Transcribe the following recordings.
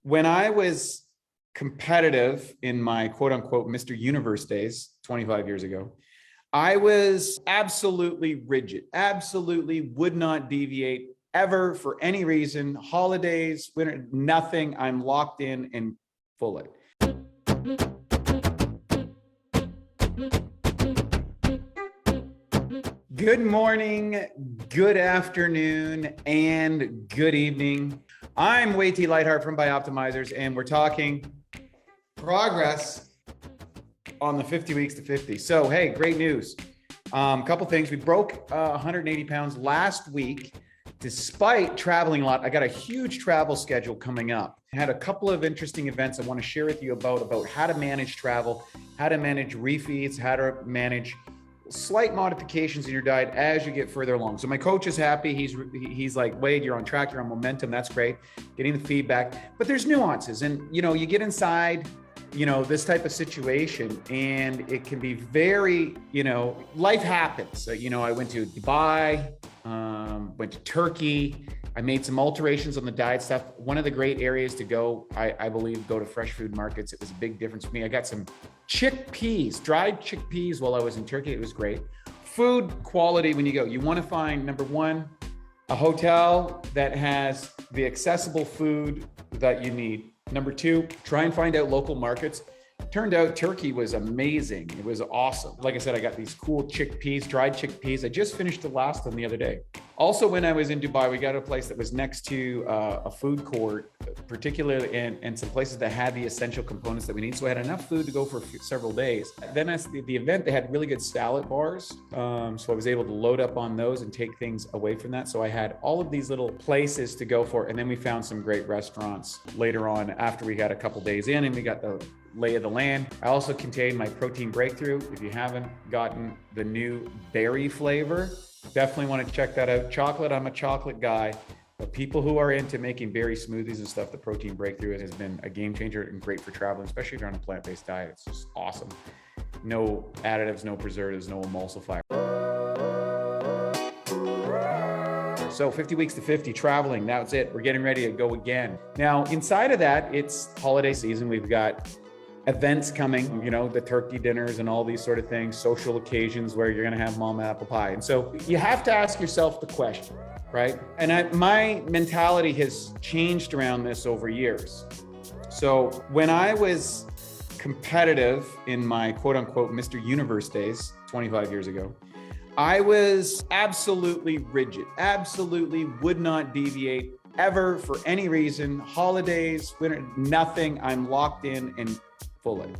When I was competitive in my quote unquote Mr. Universe days 25 years ago, I was absolutely rigid, absolutely would not deviate ever for any reason. Holidays, winter, nothing. I'm locked in and full it. Good morning, good afternoon, and good evening. I'm Wei T. Lightheart from Bioptimizers, and we're talking progress on the 50 weeks to 50. So, hey, great news. Couple things. We broke 180 pounds last week, despite traveling a lot. I got a huge travel schedule coming up. I had a couple of interesting events I want to share with you about how to manage travel, how to manage refeeds, how to manage slight modifications in your diet as you get further along. So my coach is happy. He's like, Wade, you're on track, you're on momentum. That's great. Getting the feedback, but there's nuances, and you get inside this type of situation, and it can be very, life happens. So, I went to Dubai, went to Turkey. I made some alterations on the diet stuff. One of the great areas to go, I believe, go to fresh food markets. It was a big difference for me. I got some chickpeas, dried chickpeas while I was in Turkey. It was great. Food quality when you go. You want to find, number one, a hotel that has the accessible food that you need. Number two, try and find out local markets. Turned out Turkey was amazing. It was awesome. Like I said, I got these cool chickpeas, dried chickpeas. I just finished the last one the other day. Also, when I was in Dubai, we got a place that was next to a food court, particularly and some places that had the essential components that we need. So I had enough food to go for several days. Then as the event, they had really good salad bars. So I was able to load up on those and take things away from that. So I had all of these little places to go for. And then we found some great restaurants later on after we got a couple days in and we got the lay of the land. I also contained my protein breakthrough. If you haven't gotten the new berry flavor, definitely want to check that out. Chocolate, I'm a chocolate guy, but people who are into making berry smoothies and stuff, the protein breakthrough has been a game changer and great for traveling, especially if you're on a plant-based diet. It's just awesome. No additives, no preservatives, no emulsifier. So 50 weeks to 50, traveling, that's it. We're getting ready to go again. Now, inside of that, it's holiday season. We've got events coming, the turkey dinners and all these sort of things, social occasions where you're going to have mom apple pie. And so you have to ask yourself the question, right? And my mentality has changed around this over years. So when I was competitive in my quote unquote Mr. Universe days 25 years ago, I was absolutely rigid, absolutely would not deviate ever for any reason. Holidays, winter, nothing. I'm locked in and full it.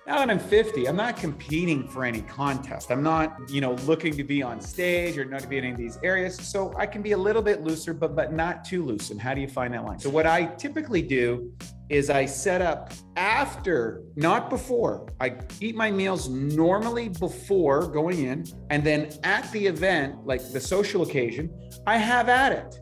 Now that I'm 50, I'm not competing for any contest. I'm not, looking to be on stage or not to be in any of these areas. So I can be a little bit looser, but not too loose. And how do you find that line? So what I typically do is I set up after, not before. I eat my meals normally before going in, and then at the event, like the social occasion, I have at it.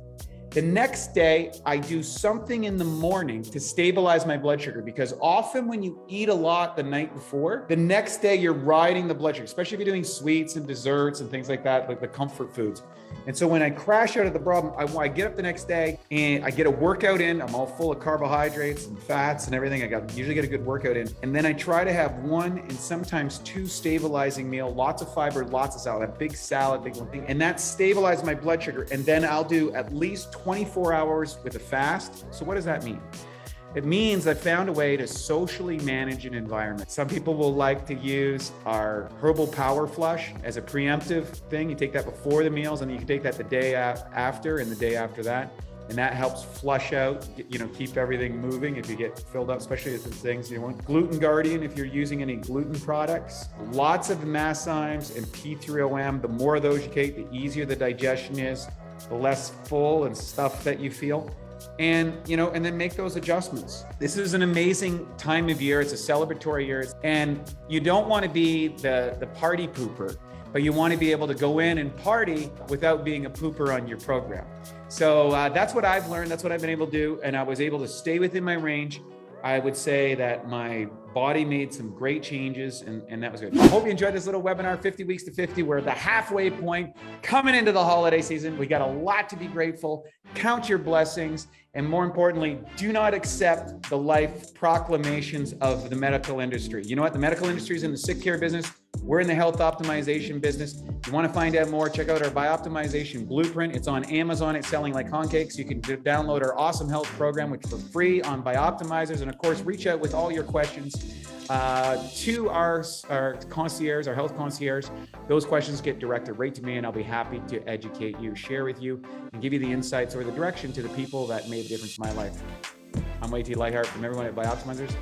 The next day, I do something in the morning to stabilize my blood sugar, because often when you eat a lot the night before, the next day you're riding the blood sugar, especially if you're doing sweets and desserts and things like that, like the comfort foods. And so when I crash out of the problem, I get up the next day and I get a workout in. I'm all full of carbohydrates and fats and everything. Usually get a good workout in. And then I try to have one and sometimes two stabilizing meal, lots of fiber, lots of salad, a big salad, big one thing. And that stabilizes my blood sugar. And then I'll do at least 24 hours with a fast. So what does that mean? It means I found a way to socially manage an environment. Some people will like to use our herbal power flush as a preemptive thing. You take that before the meals, and you can take that the day after and the day after that. And that helps flush out, keep everything moving if you get filled up, especially with the things you want. Gluten Guardian, if you're using any gluten products. Lots of masszymes and P3OM. The more of those you take, the easier the digestion is, the less full and stuff that you feel. And then make those adjustments. This is an amazing time of year. It's a celebratory year. And you don't want to be the party pooper, but you want to be able to go in and party without being a pooper on your program. So that's what I've learned. That's what I've been able to do. And I was able to stay within my range. I would say that my body made some great changes, and that was good. I hope you enjoyed this little webinar, 50 Weeks to 50. We're at the halfway point coming into the holiday season. We got a lot to be grateful. Count your blessings. And more importantly, do not accept the life proclamations of the medical industry. You know what? The medical industry is in the sick care business. We're in the health optimization business. If you want to find out more, check out our BiOptimization Blueprint. It's on Amazon. It's selling like hotcakes. You can download our awesome health program, which for free on Bioptimizers. And of course, reach out with all your questions to our concierge, our health concierge. Those questions get directed right to me, and I'll be happy to educate you, share with you, and give you the insights or the direction to the people that made a difference in my life. I'm Wade T. Lightheart from everyone at Bioptimizers.